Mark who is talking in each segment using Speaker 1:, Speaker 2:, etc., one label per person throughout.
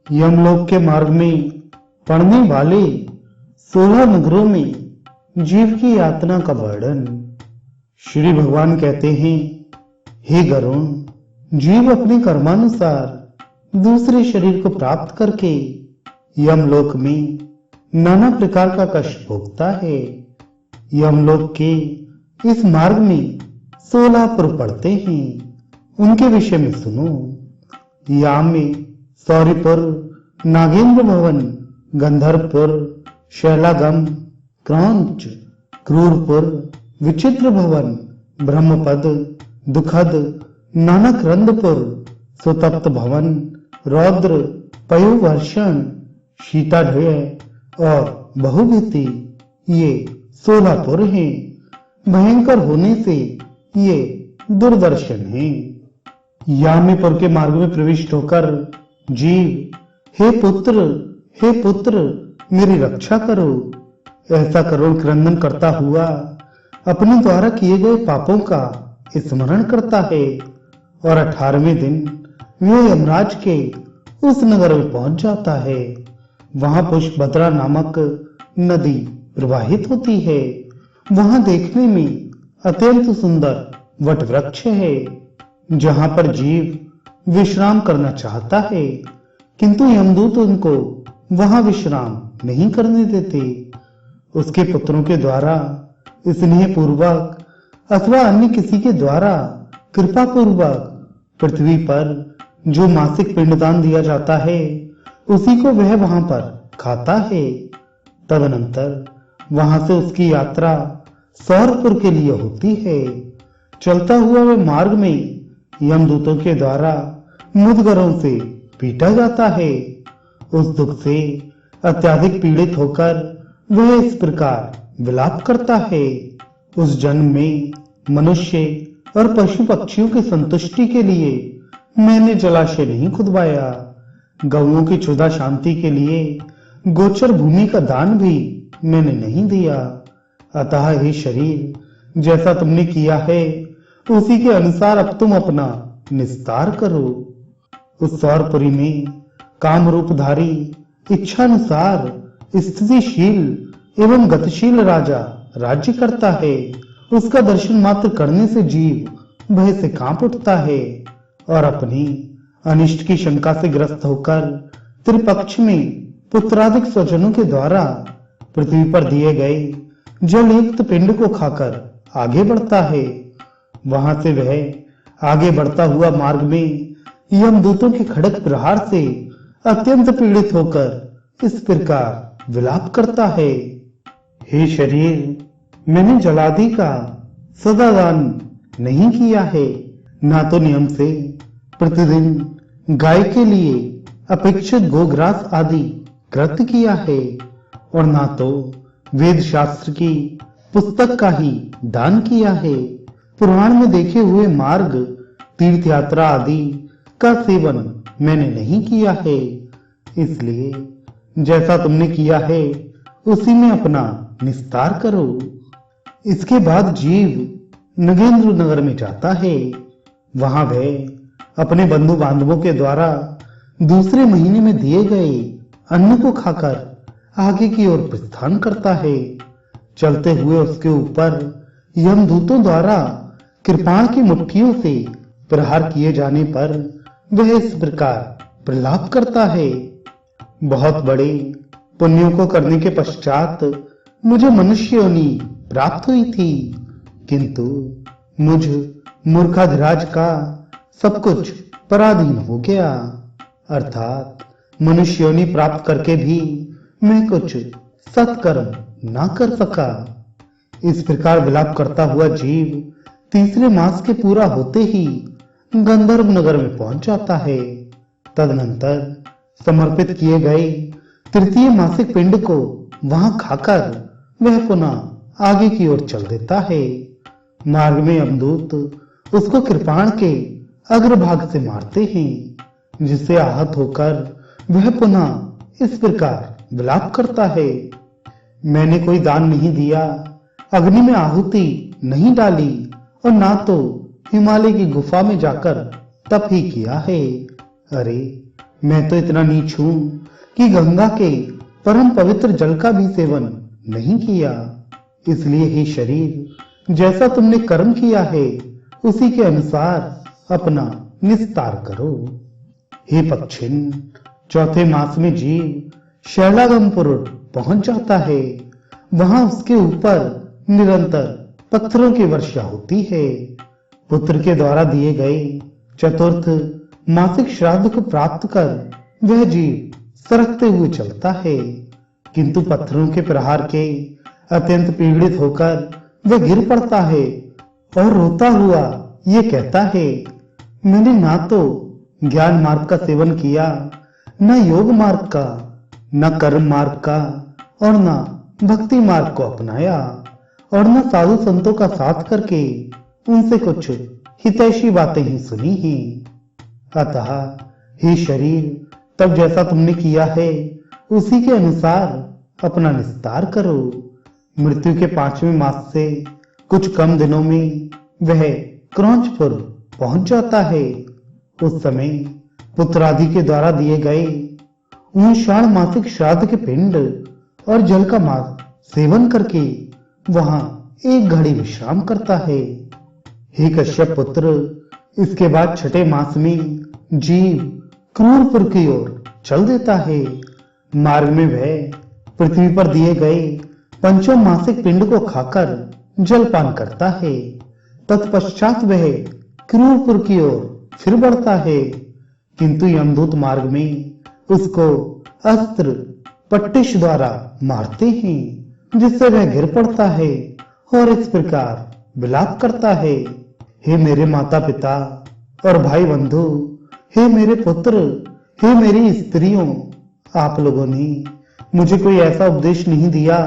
Speaker 1: यमलोक के मार्ग में पड़ने वाले 16 नगरों में जीव की यातना का वर्णन। श्री भगवान कहते हैं, हे गरुण, जीव अपने कर्मानुसार दूसरे शरीर को प्राप्त करके यमलोक में नाना प्रकार का कष्ट भोगता है। यमलोक के इस मार्ग में 16 पुर पड़ते हैं, उनके विषय में सुनो। याम में सौरीपुर, नागेंद्र भवन, गंधर्वपुर, शैलागम, क्रौंच, क्रूरपुर, विचित्र भवन, ब्रह्मपद, दुखद, नानकरंदपुर, सुतप्त भवन, रौद्र, पयोवर्षण, शीताढ्य और बहुभीति, ये 16 पुर हैं। भयंकर होने से ये दुर्दर्शन हैं। यामीपुर के मार्ग में प्रविष्ट होकर जीव, हे पुत्र, मेरी रक्षा करो, ऐसा करुण क्रंदन करता हुआ अपने द्वारा किए गए पापों का स्मरण करता है और 18वें दिन वह यमराज के उस नगर में पहुंच जाता है। वहां पुष्पभद्रा नामक नदी प्रवाहित होती है। वहां देखने में अत्यंत सुंदर वट वृक्ष है, जहां पर जीव विश्राम करना चाहता है, किंतु यमदूत उनको वहां विश्राम नहीं करने देते। उसके पुत्रों के द्वारा स्नेह पूर्वक अथवा अन्य किसी के द्वारा कृपा पूर्वक पृथ्वी पर जो मासिक पिंडदान दिया जाता है, उसी को वह वहां पर खाता है। तदनंतर वहां से उसकी यात्रा सौरपुर के लिए होती है। चलता हुआ वह मार्ग में यमदूतों के द्वारा मुदगरों से पीटा जाता है। उस दुख से अत्यधिक पीड़ित होकर वह इस प्रकार विलाप करता है, उस जन्म में मनुष्य और पशु पक्षियों की संतुष्टि के लिए मैंने जलाशय नहीं खुदवाया, गौओं की क्षुधा शांति के लिए गोचर भूमि का दान भी मैंने नहीं दिया। अतः हे शरीर, जैसा तुमने किया है उसी के अनुसार अब तुम अपना निस्तार करो। उस सौरपुरी में काम रूपधारी इच्छानुसार स्थितिशील एवं गतिशील राजा राज्य करता है। उसका दर्शन मात्र करने से जीव भय से कांप उठता है और अपनी अनिष्ट की शंका से ग्रस्त होकर त्रिपक्ष में पुत्रादिक स्वजनों के द्वारा पृथ्वी पर दिए गए जलयुक्त पिंड को खाकर आगे बढ़ता है। वहां से वह आगे बढ़ता हुआ मार्ग में यमदूतों के खड़ग प्रहार से अत्यंत पीड़ित होकर इस प्रकार विलाप करता है, हे शरीर, मैंने जलादि का सदा दान नहीं किया है, ना तो नियम से प्रतिदिन गाय के लिए अपेक्षित गोग्रास आदि कृत्य किया है और ना तो वेद शास्त्र की पुस्तक का ही दान किया है। पुराण में देखे हुए मार्ग, तीर्थ यात्रा आदि का सेवन मैंने नहीं किया है। इसलिए जैसा तुमने किया है उसी में अपना निस्तार करो। इसके बाद जीव नगेंद्र नगर में जाता है। वहां वह अपने बंधु बांधवों के द्वारा दूसरे महीने में दिए गए अन्न को खाकर आगे की ओर प्रस्थान करता है। चलते हुए उसके ऊपर यमदूतों द्वारा कृपाण की मुट्ठियों से प्रहार किए जाने पर वह इस प्रकार प्रलाप करता है, बहुत बड़े पुण्यों को करने के पश्चात मुझे मनुष्य योनि प्राप्त हुई थी, किंतु मुझ मूर्खाधिराज का सब कुछ पराधीन हो गया, अर्थात मनुष्य योनि प्राप्त करके भी मैं कुछ सत्कर्म ना कर सका। इस प्रकार विलाप करता हुआ जीव तीसरे मास के पूरा होते ही गंधर्व नगर में पहुंच जाता है। तदनंतर समर्पित किए गए तृतीय मासिक पिंड को वहां खाकर वह पुनः आगे की ओर चल देता है। मार्ग में यमदूत उसको कृपाण के अग्रभाग से मारते हैं, जिससे आहत होकर वह पुनः इस प्रकार विलाप करता है, मैंने कोई दान नहीं दिया, अग्नि में आहुति नहीं डाली और ना तो हिमालय की गुफा में जाकर तप ही किया है। अरे मैं तो इतना नीच हूं कि गंगा के परम पवित्र जल का भी सेवन नहीं किया। इसलिए हे शरीर, जैसा तुमने कर्म किया है उसी के अनुसार अपना निस्तार करो। हे पक्षिन, चौथे मास में जीव शैलागमपुर पहुंच जाता है। वहां उसके ऊपर निरंतर पत्थरों की वर्षा होती है। पुत्र के द्वारा दिए गए चतुर्थ मासिक श्राद्ध को प्राप्त कर वह जीव सरकते हुए चलता है, किंतु पत्थरों के प्रहार के अत्यंत पीड़ित होकर वह गिर पड़ता है और रोता हुआ ये कहता है, मैंने ना तो ज्ञान मार्ग का सेवन किया, न योग मार्ग का, न कर्म मार्ग का और न भक्ति मार्ग को अपनाया, और न साधु संतों का साथ करके उनसे कुछ हितैषी बातें ही सुनी ही। अतः हे शरीर, तब जैसा तुमने किया है उसी के अनुसार अपना निस्तार करो। मृत्यु के 5वें मास से कुछ कम दिनों में वह क्रौंचपुर पहुंच जाता है। उस समय पुत्र आदि के द्वारा दिए गए ऊंशाण मासिक श्राद्ध के पिंड और जल का सेवन करके वहां एक घड़ी विश्राम करता है। हे कश्यप पुत्र, इसके बाद छठे मास में जीव क्रूरपुर की ओर चल देता है। मार्ग में वह पृथ्वी पर दिए गए 5वें मासिक पिंड को खाकर जलपान करता है। तत्पश्चात वह क्रूरपुर की ओर फिर बढ़ता है, किंतु यमदूत मार्ग में उसको अस्त्र पट्टिश द्वारा मारते हैं, जिससे वह गिर पड़ता है और इस प्रकार विलाप करता है, हे मेरे माता पिता और भाई बंधु, हे मेरे पुत्र, हे मेरी स्त्रियों, आप लोगों ने मुझे कोई ऐसा उपदेश नहीं दिया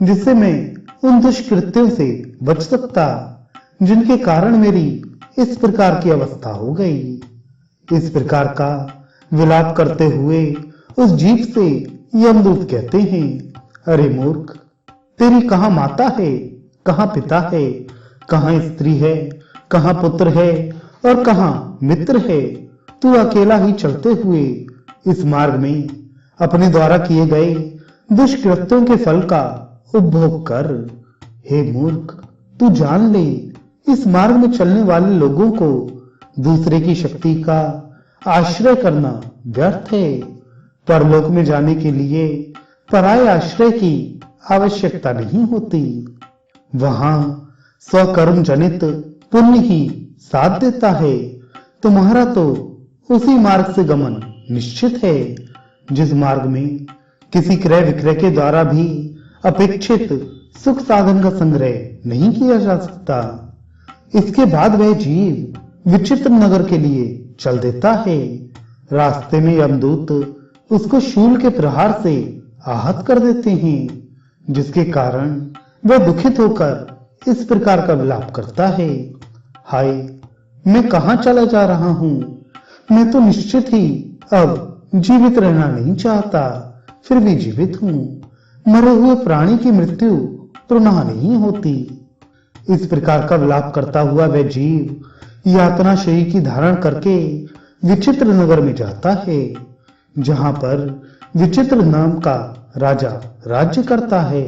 Speaker 1: जिससे मैं उन दुष्कृत्यों से बच सकता जिनके कारण मेरी इस प्रकार की अवस्था हो गई। इस प्रकार का विलाप करते हुए उस जीव से यमदूत कहते हैं, अरे मूर्ख, तेरी कहां माता है, कहां पिता है, कहां स्त्री है, कहां पुत्र है और कहां मित्र है। तू अकेला ही चलते हुए इस मार्ग में अपने द्वारा किए गए दुष्कृत्यों के फल का उपभोग कर। हे मूर्ख, तू जान ले, इस मार्ग में चलने वाले लोगों को दूसरे की शक्ति का आश्रय करना व्यर्थ है। परलोक में जाने के लिए पराये आश्रय की आवश्यकता नहीं होती। वहां स्वकर्म जनित पुण्य ही साथ देता है। तुम्हारा तो उसी मार्ग से गमन निश्चित है जिस मार्ग में किसी क्रय विक्रय के द्वारा भी अपेक्षित सुख साधन का संग्रह नहीं किया जा सकता। इसके बाद वह जीव विचित्र नगर के लिए चल देता है। रास्ते में यमदूत उसको शूल के प्रहार से आहत कर देते हैं, जिसके कारण वह दुखित होकर इस प्रकार का विलाप करता है, हाय, मैं कहां चला जा रहा हूं, मैं तो निश्चित ही अब जीवित रहना नहीं चाहता, फिर भी जीवित हूं। मरे हुए प्राणी की मृत्यु पुनः नहीं होती। इस प्रकार का विलाप करता हुआ वह जीव यातना शरीर की धारण करके विचित्र नगर में जाता है, जहां पर विचित्र नाम का राजा राज्य करता है।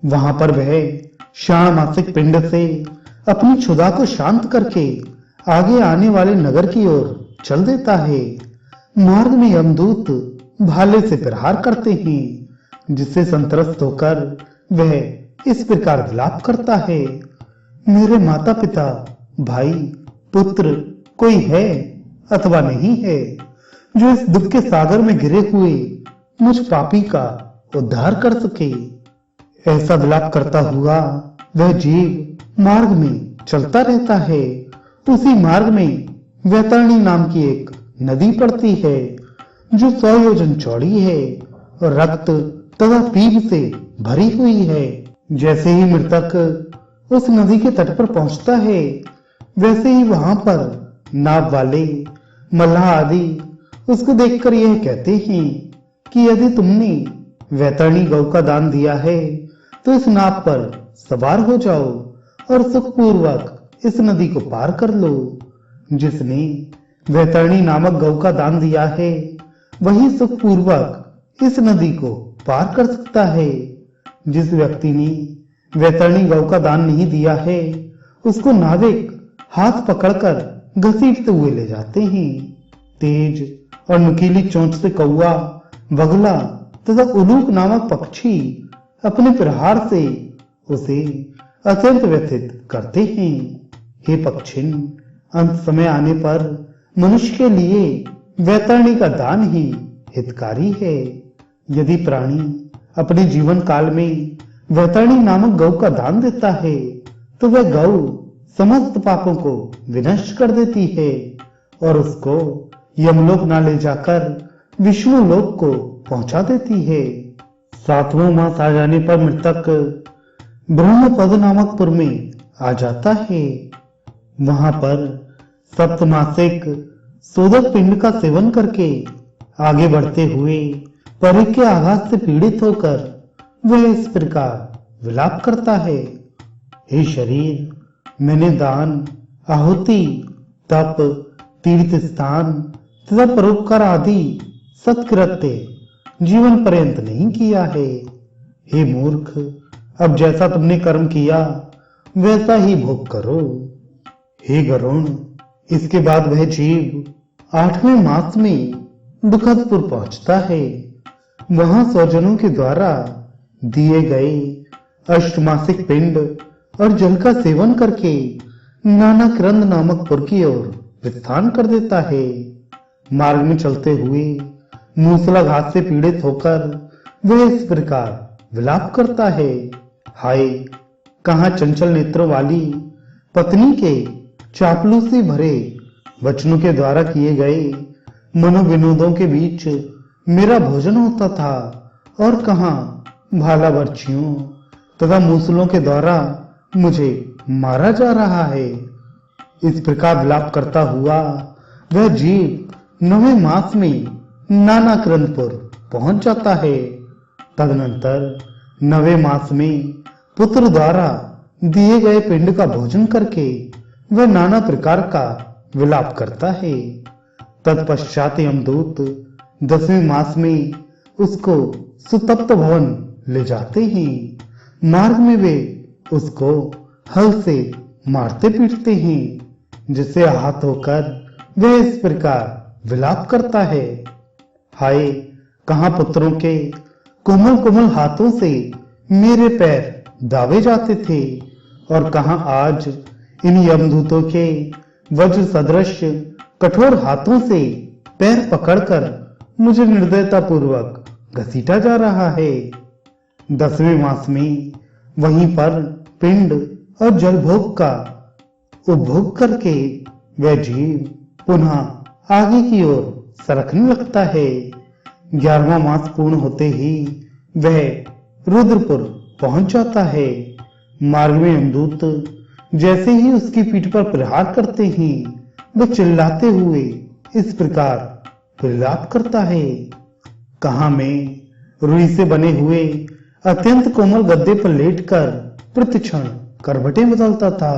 Speaker 1: वहां पर वह शाण मासिक पिंड से अपनी क्षुधा को शांत करके आगे आने वाले नगर की ओर चल देता है। मार्ग में यमदूत भाले से प्रहार करते हैं, जिससे संतरस्त होकर वह इस प्रकार विलाप करता है, मेरे माता पिता, भाई, पुत्र कोई है अथवा नहीं है जो इस दुख के सागर में गिरे हुए मुझ पापी का उद्धार कर सके। ऐसा विलाप करता हुआ वह जीव मार्ग में चलता रहता है। उसी मार्ग में वैतरणी नाम की एक नदी पड़ती है, जो 100 योजन चौड़ी है और रक्त तथा पीप से भरी हुई है। जैसे ही मृतक उस नदी के तट पर पहुंचता है, वैसे ही वहां पर नाव वाले मल्लाह आदि उसको देखकर यह कहते हैं कि यदि तुमने वैतरणी गौ का दान दिया है तो इस नाव पर सवार हो जाओ और सुखपूर्वक इस नदी को पार कर लो। जिसने वैतरणी नामक गौ का दान दिया है वही सुखपूर्वक इस नदी को पार कर सकता है। जिस व्यक्ति ने वैतरणी गौ का दान नहीं दिया है, उसको नाविक हाथ पकड़कर घसीटते हुए ले जाते हैं। तेज और नुकीली चोंच से कौवा, बगला तथा उलूक नामक पक्षी अपने प्रहार से उसे अत्यंत व्यथित करते हैं। हे पक्षिन, अंत समय आने पर मनुष्य के लिए वैतरणी का दान ही हितकारी है। यदि प्राणी अपने जीवन काल में वैतरणी नामक गौ का दान देता है, तो वह गौ समस्त पापों को विनष्ट कर देती है और उसको यमलोक ना ले जाकर विष्णु लोक को पहुंचा देती है। 7वां मास आ जाने पर मृतक ब्रह्मपद नामक पुर में आ जाता है। वहां पर सप्तमासिक सोदक पिंड का सेवन करके आगे बढ़ते हुए परी के आघात से पीड़ित होकर वह इस प्रकार विलाप करता है। हे शरीर, मैंने दान, आहुति, तप, तीर्थ स्थान तथा परोपकार आदि सत्कृत्य जीवन पर्यंत नहीं किया है। हे मूर्ख, अब जैसा तुमने कर्म किया वैसा ही भोग करो। हे गरुण, इसके बाद वह जीव 8वें मास में दुखदपुर पहुंचता है। वहां स्वजनों के द्वारा दिए गए अष्टमासिक पिंड और जल का सेवन करके नाना क्रंद नामक पुर की ओर प्रस्थान कर देता है। मार्ग में चलते हुए मूसलाघात से पीड़ित होकर वह इस प्रकार विलाप करता है। हाय, कहां चंचल नेत्रों वाली पत्नी के चापलूसी भरे वचनों के द्वारा किए गए मनोविनोदों के बीच मेरा भोजन होता था, और कहां भाला बर्छियों तथा मूसलों के द्वारा मुझे मारा जा रहा है। इस प्रकार विलाप करता हुआ वह जीव 9वें मास में नाना क्रंदपुर पहुंच जाता है। तदनंतर 9वें मास में पुत्र द्वारा दिए गए पिंड का भोजन करके वह नाना प्रकार का विलाप करता है। तत्पश्चात यमदूत 10वें मास में उसको सुतप्त भवन ले जाते हैं। मार्ग में वे उसको हल से मारते पीटते हैं, जिससे आहत होकर वह इस प्रकार विलाप करता है। हाय, कहां पुत्रों के कोमल कोमल हाथों से मेरे पैर दावे जाते थे, और कहां आज इन यमदूतों के वज्र सदृश कठोर हाथों से पैर पकड़कर मुझे निर्दयता पूर्वक घसीटा जा रहा है। 10वें मास में वहीं पर पिंड और जलभोग का उपभोग करके वह जीव पुनः आगे की ओर सरकने लगता है। 11वां मास पूर्ण होते ही वह रुद्रपुर पहुंच जाता है। मार्ग में यमदूत जैसे ही उसकी पीठ पर प्रहार करते हैं, वह चिल्लाते हुए इस प्रकार विलाप करता है। कहां मैं रुई से बने हुए अत्यंत कोमल गद्दे पर लेटकर प्रतिक्षण करवटें बदलता था,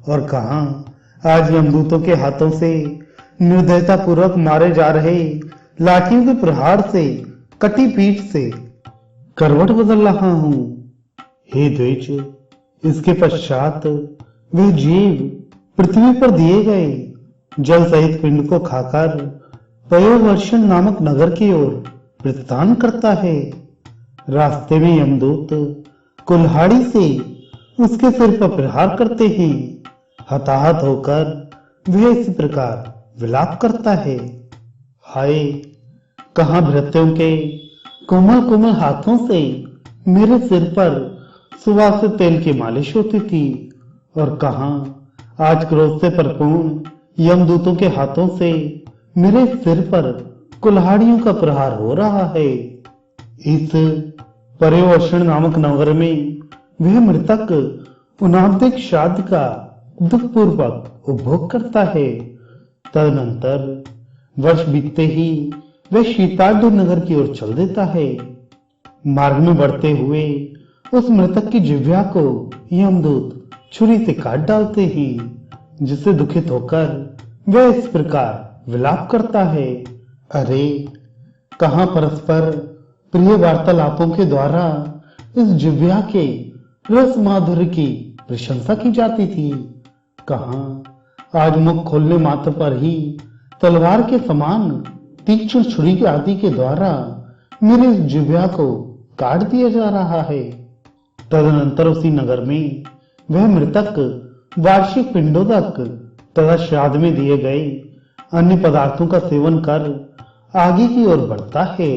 Speaker 1: और कहां आज यमदूतों के हाथों से निर्दयता पूर्वक मारे जा रहे लाठियों के प्रहार से कटी पीठ से करवट बदल रहा हूं। हे द्विज, इसके पश्चात वह जीव पृथ्वी पर दिए गए जल सहित पिंड को खाकर पयोवर्षण नामक नगर की ओर प्रस्थान करता है। रास्ते में यमदूत कुल्हाड़ी से उसके सिर पर प्रहार करते हैं। हताहत होकर वह इस प्रकार विलाप करता है। हाय, कहां भृत्यों के कोमल कोमल हाथों से मेरे सिर पर सुवासित तेल की मालिश होती थी, और कहां आज क्रोध से परिपूर्ण यमदूतों के हाथों से मेरे सिर पर कुल्हाड़ियों का प्रहार हो रहा है। इस पर्यवर्षण नामक नगर में वह मृतक उनाब्दिक श्राद्ध का दुखपूर्वक उपभोग करता है। तदनंतर वर्ष बीतते ही वह शीतार्ध नगर की ओर चल देता है। मार्ग में बढ़ते हुए उस मृतक की जिह्वा को यमदूत छुरी से काट डालते हैं, जिससे दुखित होकर वह इस प्रकार विलाप करता है। अरे, कहाँ परस्पर प्रिय वार्तालापों के द्वारा इस जिह्वा के रस माधुर्य की प्रशंसा की जाती थी, कहाँ आज मुख खोलने मात्र पर ही तलवार के समान तीक्ष्ण छुरी के आदि के द्वारा मेरे इस जिह्वा को काट दिया जा रहा है। तदनंतर उसी नगर में वह मृतक वार्षिक पिंडोदक तथा श्राद्ध में दिए गए अन्य पदार्थों का सेवन कर आगे की ओर बढ़ता है।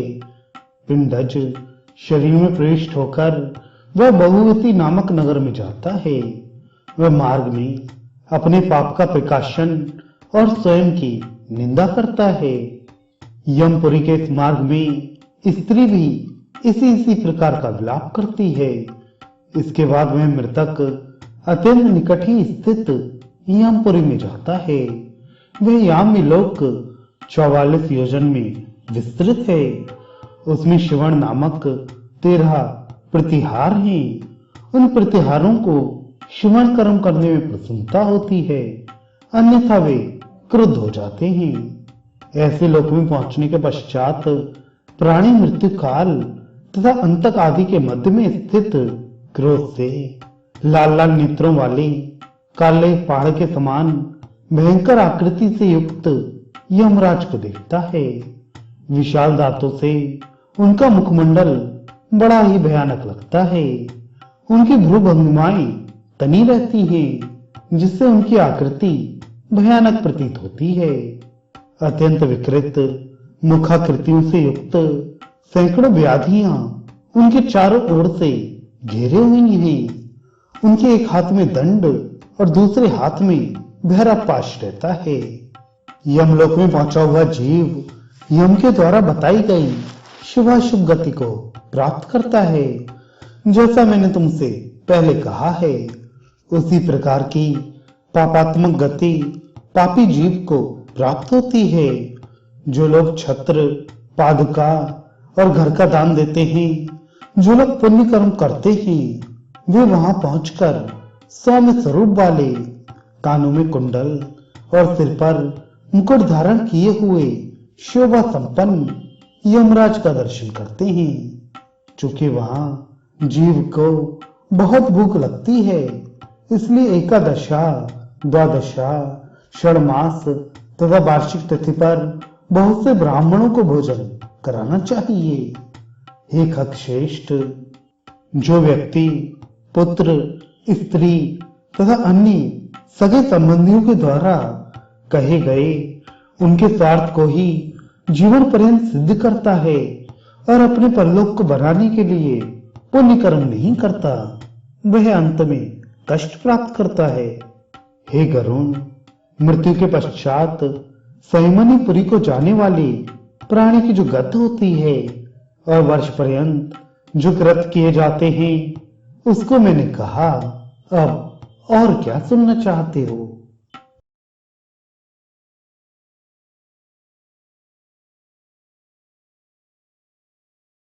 Speaker 1: पिंडज शरीर में प्रविष्ट होकर वह बहुवती नामक नगर में जाता है। वह मार्ग में अपने पाप का प्रकाशन और स्वयं की निंदा करता है। यमपुरी के इस मार्ग में स्त्री भी इसी प्रकार का विलाप करती है। इसके बाद वह मृतक अत्यंत निकट ही स्थित यमपुरी में जाता है। वह याम्य लोक 44 योजन में विस्तृत है। उसमें श्रवण नामक 13 प्रतिहार हैं। उन प्रतिहारों को श्रवण कर्म करने में प्रसन्नता होती है, अन्यथा वे क्रुद्ध हो जाते हैं। ऐसे लोक में पहुंचने के पश्चात प्राणी मृत्यु काल तथा अंतक आदि के मध्य में स्थित क्रोध से लाल लाल नेत्रों वाले काले पहाड़ के समान भयंकर आकृति से युक्त यमराज को देखता है। विशाल दांतों से उनका मुखमंडल बड़ा ही भयानक लगता है। उनकी भ्रू भंगिमाएं तनी रहती हैं, जिससे उनकी आकृति भयानक प्रतीत होती है। अत्यंत विकृत मुखाकृतियों से युक्त सैकड़ों व्याधियां उनके चारों ओर से घेरे हुई हैं। उनके एक हाथ में दंड और दूसरे हाथ में बहरा पाश रहता है। यमलोक में पहुंचा हुआ जीव यम के द्वारा बताई गई शुभाशुभ गति को प्राप्त करता है। जैसा मैंने तुमसे पहले कहा है, उसी प्रकार की पापात्मक गति पापी जीव को प्राप्त होती है। जो लोग छत्र, पादुका और घर का दान देते हैं, जो लोग पुण्य कर्म करते हैं, वे वहां पहुंचकर सौम्य स्वरूप वाले कानों में कुंडल और सिर पर मुकुट धारण किए हुए शोभा संपन्न यमराज का दर्शन करते हैं। चूंकि वहां जीव को बहुत भूख लगती है, इसलिए एकादशा, द्वादशा, षणमास तथा वार्षिक तिथि पर बहुत से ब्राह्मणों को भोजन कराना चाहिए। हे खगश्रेष्ठ, जो व्यक्ति पुत्र, स्त्री तथा अन्य सगे संबंधियों के द्वारा कहे गए उनके स्वार्थ को ही जीवन पर्यंत सिद्ध करता है और अपने परलोक को बनाने के लिए पुण्य कर्म नहीं करता, वह अंत में कष्ट प्राप्त करता है। हे गरुण, मृत्यु के पश्चात संयमनीपुरी को जाने वाले प्राणी की जो गति होती है और वर्ष पर्यंत जो कृत किए जाते हैं, उसको मैंने कहा। अब और क्या सुनना चाहते हो?